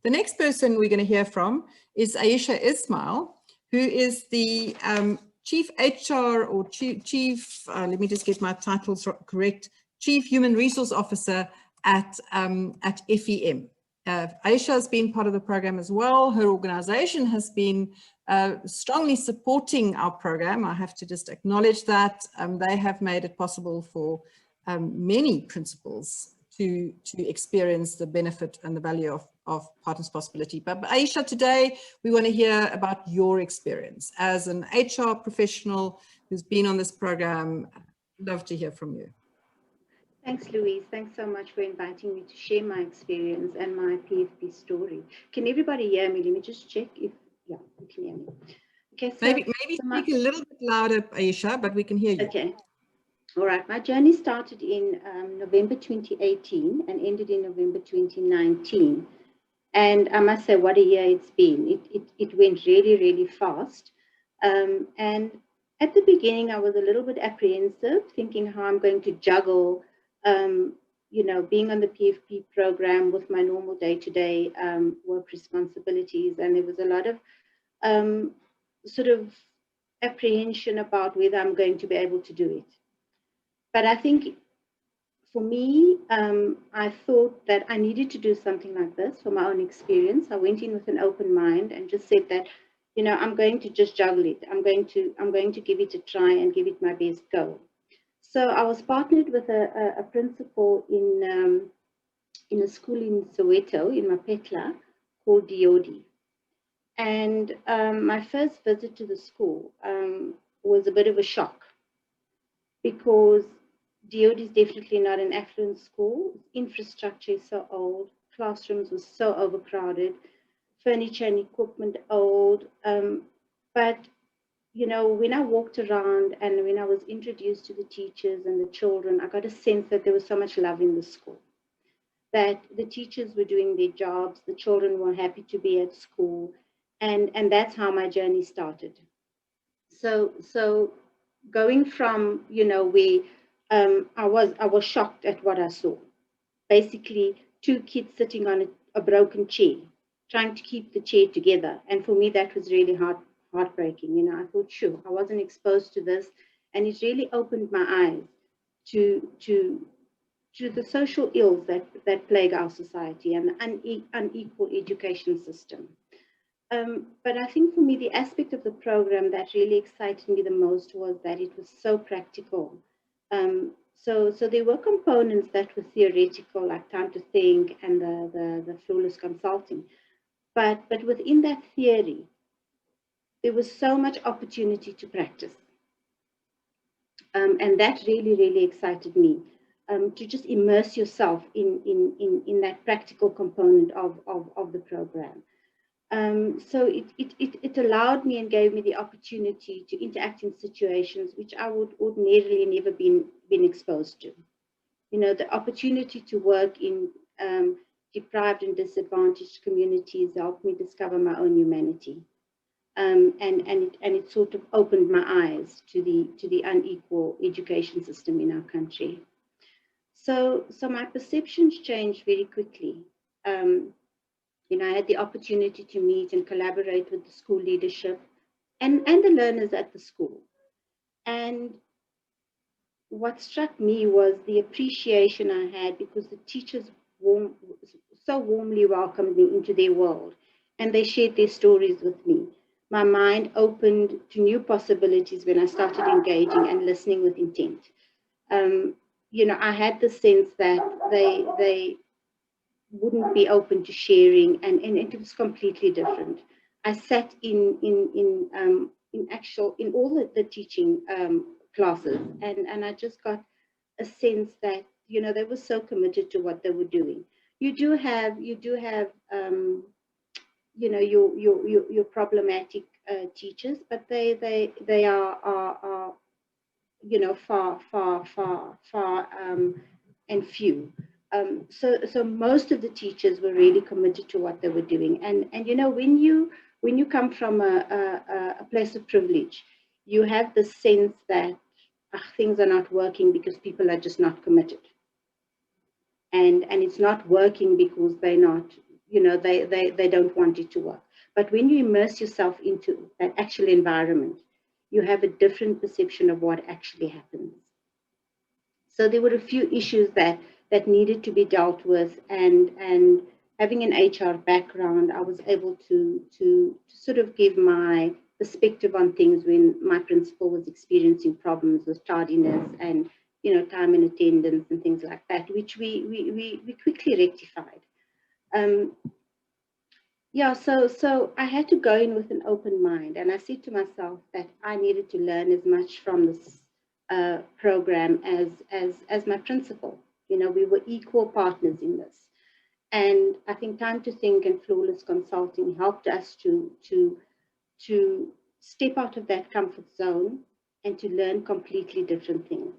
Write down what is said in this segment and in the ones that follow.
The next person we're going to hear from is Ayesha Ismail, who is the Chief HR or Chief, let me just get my titles correct, Chief Human Resource Officer at FEM. Ayesha has been part of the program as well. Her organization has been strongly supporting our program. I have to just acknowledge that. They have made it possible for many principals to experience the benefit and the value of partners' possibility. But Ayesha, today we want to hear about your experience as an HR professional who's been on this program. I'd love to hear from you. Thanks, Louise. Thanks so much for inviting me to share my experience and my PFP story. Can everybody hear me? Let me just check if, yeah, you can hear me. Okay, so maybe speak a little bit louder, Ayesha, but we can hear you. Okay. All right. My journey started in November 2018 and ended in November 2019. And I must say, what a year it's been. It went really, really fast. And at the beginning, I was a little bit apprehensive, thinking how I'm going to juggle you know, being on the PFP program with my normal day-to-day work responsibilities. And there was a lot of sort of apprehension about whether I'm going to be able to do it. But I think for me, I thought that I needed to do something like this for my own experience. I went in with an open mind and just said that, you know, I'm going to just juggle it. I'm going to give it a try and give it my best go. So I was partnered with a principal in a school in Soweto, in Mapetla, called Diodi. And my first visit to the school was a bit of a shock, because Diodi is definitely not an affluent school. Infrastructure is so old, classrooms were so overcrowded, furniture and equipment old. But you know, when I walked around and when I was introduced to the teachers and the children, I got a sense that there was so much love in the school, that the teachers were doing their jobs, the children were happy to be at school, and that's how my journey started. So going from, you know, where I was shocked at what I saw. Basically, two kids sitting on a broken chair, trying to keep the chair together, and for me that was really heartbreaking. You know, I thought, sure, I wasn't exposed to this, and it really opened my eyes to the social ills that plague our society and the unequal education system. But I think for me, the aspect of the program that really excited me the most was that it was so practical. So there were components that were theoretical, like time to think and the flawless consulting. But within that theory, there was so much opportunity to practice. And that really, really excited me, to just immerse yourself in that practical component of the program. So it allowed me and gave me the opportunity to interact in situations which I would ordinarily never been exposed to. You know, the opportunity to work in deprived and disadvantaged communities helped me discover my own humanity. And it sort of opened my eyes to the unequal education system in our country. So my perceptions changed very quickly. You know, I had the opportunity to meet and collaborate with the school leadership and the learners at the school. And what struck me was the appreciation I had, because the teachers so warmly welcomed me into their world, and they shared their stories with me. My mind opened to new possibilities when I started engaging and listening with intent. You know, I had the sense that they wouldn't be open to sharing, and it was completely different. I sat in all the teaching classes, and I just got a sense that, you know, they were so committed to what they were doing. You do have you know, your problematic teachers, but they are you know, far and few. So most of the teachers were really committed to what they were doing, and you know, when you come from a place of privilege, you have the sense that things are not working because people are just not committed, and it's not working because they're not you know, they don't want it to work. But when you immerse yourself into that actual environment, you have a different perception of what actually happens. So there were a few issues that needed to be dealt with, and having an HR background, I was able to sort of give my perspective on things when my principal was experiencing problems with tardiness and, you know, time and attendance and things like that, which we quickly rectified. Yeah, so I had to go in with an open mind, and I said to myself that I needed to learn as much from this program as my principal. You know, we were equal partners in this, and I think Time to Think and Flawless Consulting helped us to step out of that comfort zone and to learn completely different things.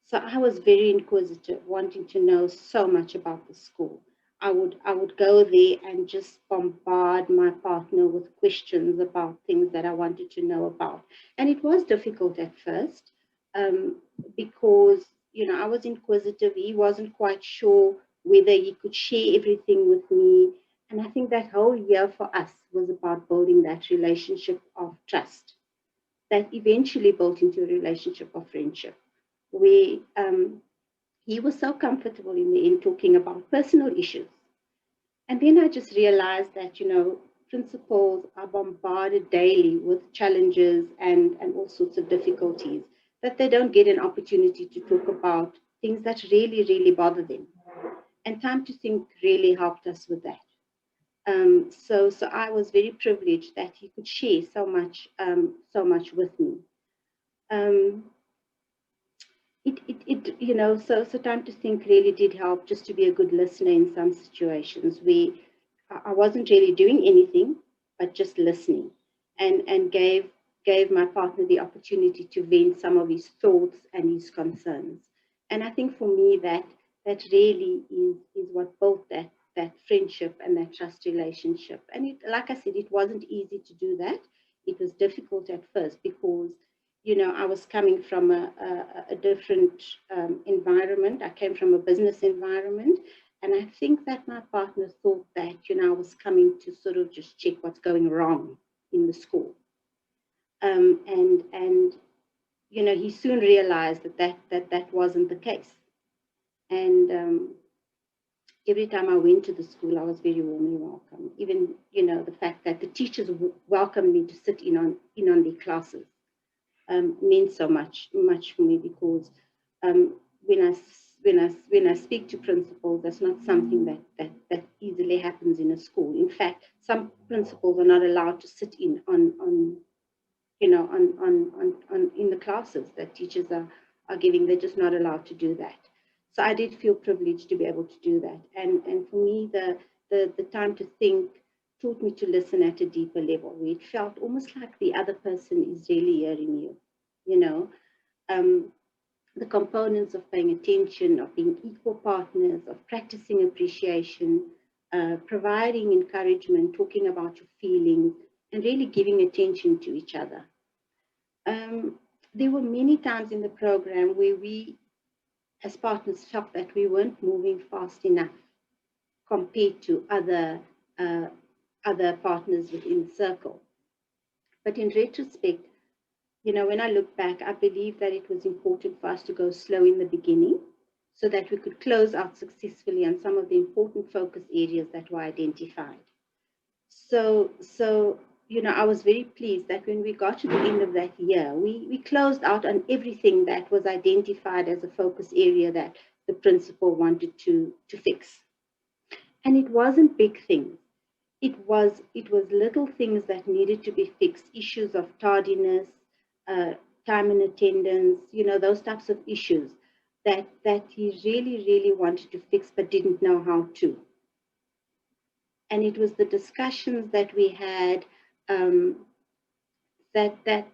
So I was very inquisitive, wanting to know so much about the school. I would go there and just bombard my partner with questions about things that I wanted to know about. And it was difficult at first because, you know, I was inquisitive. He wasn't quite sure whether he could share everything with me. And I think that whole year for us was about building that relationship of trust that eventually built into a relationship of friendship, where he was so comfortable in the end talking about personal issues. And then I just realized that, you know, principals are bombarded daily with challenges and all sorts of difficulties, that they don't get an opportunity to talk about things that really, really bother them. And Time to Think really helped us with that. So I was very privileged that he could share so much with me. You know, so Time to Think really did help just to be a good listener in some situations where I wasn't really doing anything, but just listening, and gave my partner the opportunity to vent some of his thoughts and his concerns. And I think for me that really is what built that friendship and that trust relationship. And it, like I said, it wasn't easy to do that. It was difficult at first because, you know, I was coming from a different environment. I came from a business environment. And I think that my partner thought that, you know, I was coming to sort of just check what's going wrong in the school. And you know, he soon realized that wasn't the case. And every time I went to the school, I was very warmly welcomed. Even, you know, the fact that the teachers welcomed me to sit in on their classes meant so much for me, because when I speak to principals, that's not something that easily happens in a school. In fact, some principals are not allowed to sit in on in the classes that teachers are giving. They're just not allowed to do that. So I did feel privileged to be able to do that. And for me, the Time to Think taught me to listen at a deeper level, where it felt almost like the other person is really hearing you, you know. The components of paying attention, of being equal partners, of practicing appreciation, providing encouragement, talking about your feelings, and really giving attention to each other. There were many times in the program where we, as partners, felt that we weren't moving fast enough compared to other partners within the circle. But in retrospect, you know, when I look back, I believe that it was important for us to go slow in the beginning so that we could close out successfully on some of the important focus areas that were identified. So you know, I was very pleased that when we got to the end of that year, we closed out on everything that was identified as a focus area that the principal wanted to fix. And it wasn't big things. It was little things that needed to be fixed, issues of tardiness, time and attendance, you know, those types of issues that he really, really wanted to fix but didn't know how to. And it was the discussions that we had that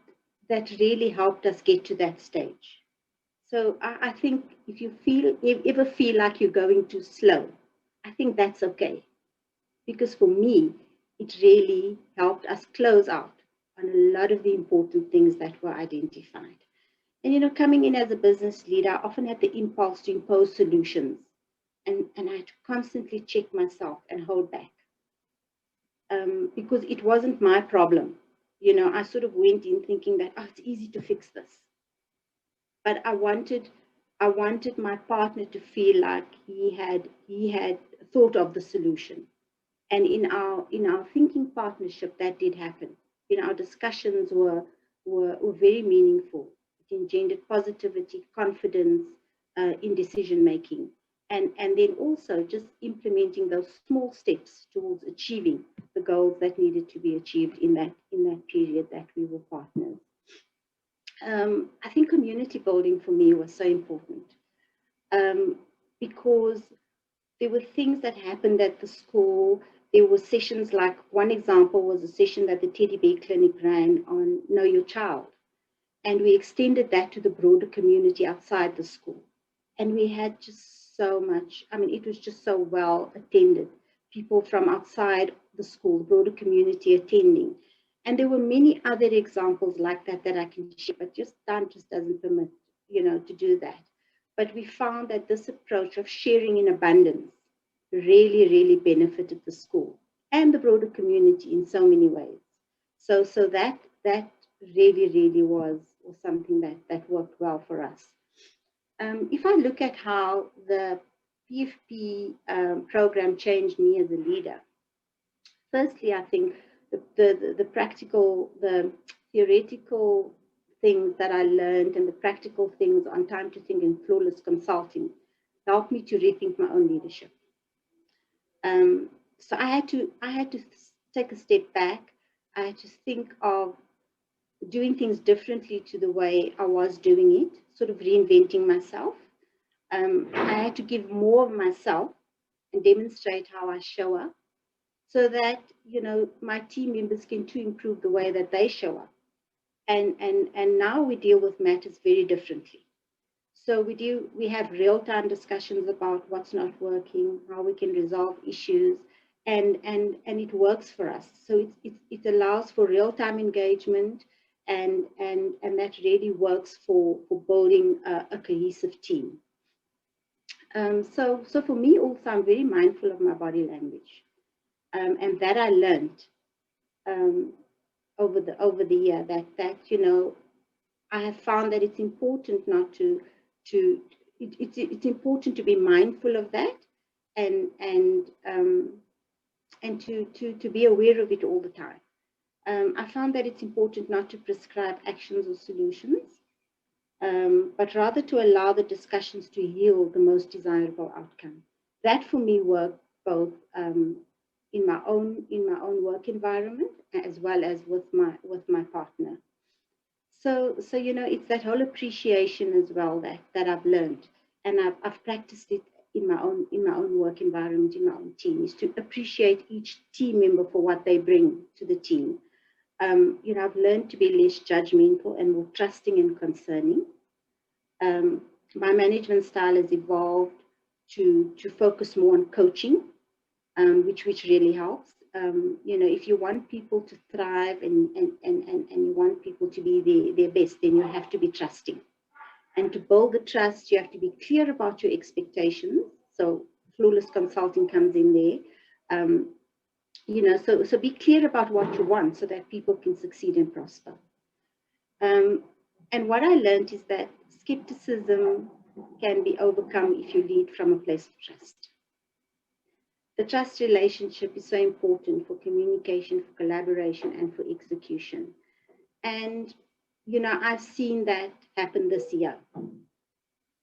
really helped us get to that stage. So I think if you ever feel like you're going too slow, I think that's okay. Because for me, it really helped us close out on a lot of the important things that were identified. And, you know, coming in as a business leader, I often had the impulse to impose solutions. And I had to constantly check myself and hold back. because it wasn't my problem. You know, I sort of went in thinking that, oh, it's easy to fix this. But I wanted my partner to feel like he had thought of the solution. And in our thinking partnership, that did happen. You know, our discussions were very meaningful. It engendered positivity, confidence in decision making, and then also just implementing those small steps towards achieving the goals that needed to be achieved in that period that we were partners. I think community building for me was so important, because there were things that happened at the school. There were sessions, like one example was a session that the Teddy Bear Clinic ran on Know Your Child. And we extended that to the broader community outside the school. And we had just so much, I mean, it was just so well attended. People from outside the school, the broader community attending. And there were many other examples like that that I can share, but just time just doesn't permit, you know, to do that. But we found that this approach of sharing in abundance really, really benefited the school and the broader community in so many ways. So that really, really was something that worked well for us. If I look at how the PFP program changed me as a leader, firstly, I think the practical, the theoretical things that I learned and the practical things on Time to Think and Flawless Consulting helped me to rethink my own leadership. So I had to take a step back. I had to think of doing things differently to the way I was doing it, sort of reinventing myself. I had to give more of myself and demonstrate how I show up, so that, you know, my team members can too improve the way that they show up. And now we deal with matters very differently. So we have real-time discussions about what's not working, how we can resolve issues, and it works for us. So it allows for real-time engagement, and that really works for building a cohesive team. So for me also, I'm very mindful of my body language, and that I learned over the year, that you know, I have found that it's important not to it's important to be mindful of that, and to be aware of it all the time. I found that it's important not to prescribe actions or solutions, but rather to allow the discussions to yield the most desirable outcome. That for me worked both in my own work environment as well as with my partner. So you know, it's that whole appreciation as well that I've learned, and I've practiced it in my own work environment, in my own team, is to appreciate each team member for what they bring to the team. You know, I've learned to be less judgmental and more trusting and concerning. My management style has evolved to focus more on coaching, which really helps. You know, if you want people to thrive and you want people to be their best, then you have to be trusting. And to build the trust, you have to be clear about your expectations. So flawless consulting comes in there. You know, so be clear about what you want so that people can succeed and prosper. And what I learned is that skepticism can be overcome if you lead from a place of trust. The trust relationship is so important for communication, for collaboration, and for execution. And, you know, I've seen that happen this year,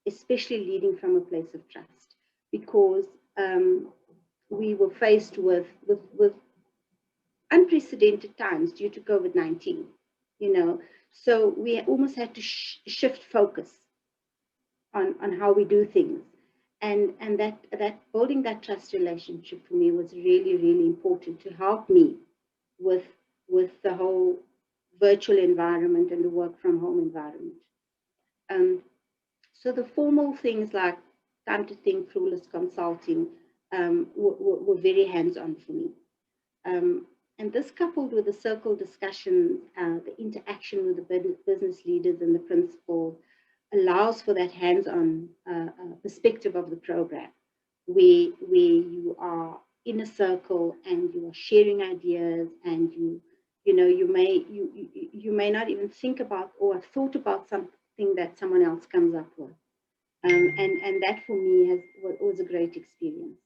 especially leading from a place of trust, because we were faced with unprecedented times due to COVID-19, you know, so we almost had to shift focus on how we do things. And that building that trust relationship for me was really, really important to help me with the whole virtual environment and the work from home environment. So the formal things like Time to Think, Flawless Consulting were very hands-on for me. And this, coupled with the circle discussion, the interaction with the business leaders and the principals, allows for that hands-on perspective of the program, where you are in a circle and you are sharing ideas, and you may not even think about or have thought about something that someone else comes up with. And that for me was a great experience.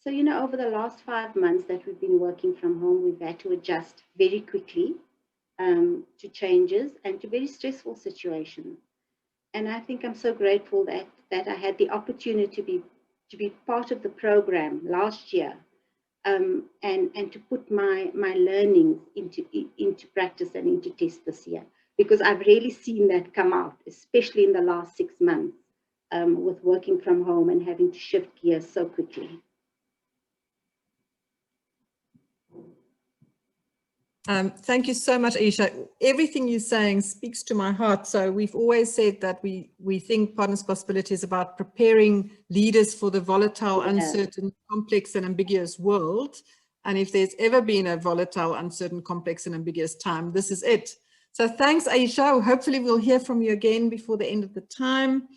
So, over the last 5 months that we've been working from home, we've had to adjust very quickly to changes and to very stressful situations. And I think I'm so grateful that I had the opportunity to be part of the program last year, and to put my learnings into practice and into test this year, because I've really seen that come out, especially in the last 6 months, with working from home and having to shift gears so quickly. Thank you so much, Ayesha. Everything you're saying speaks to my heart. So we've always said that we think Partners Possibility is about preparing leaders for the volatile, uncertain, complex and ambiguous world. And if there's ever been a volatile, uncertain, complex and ambiguous time, this is it. So thanks, Ayesha. Hopefully we'll hear from you again before the end of the time.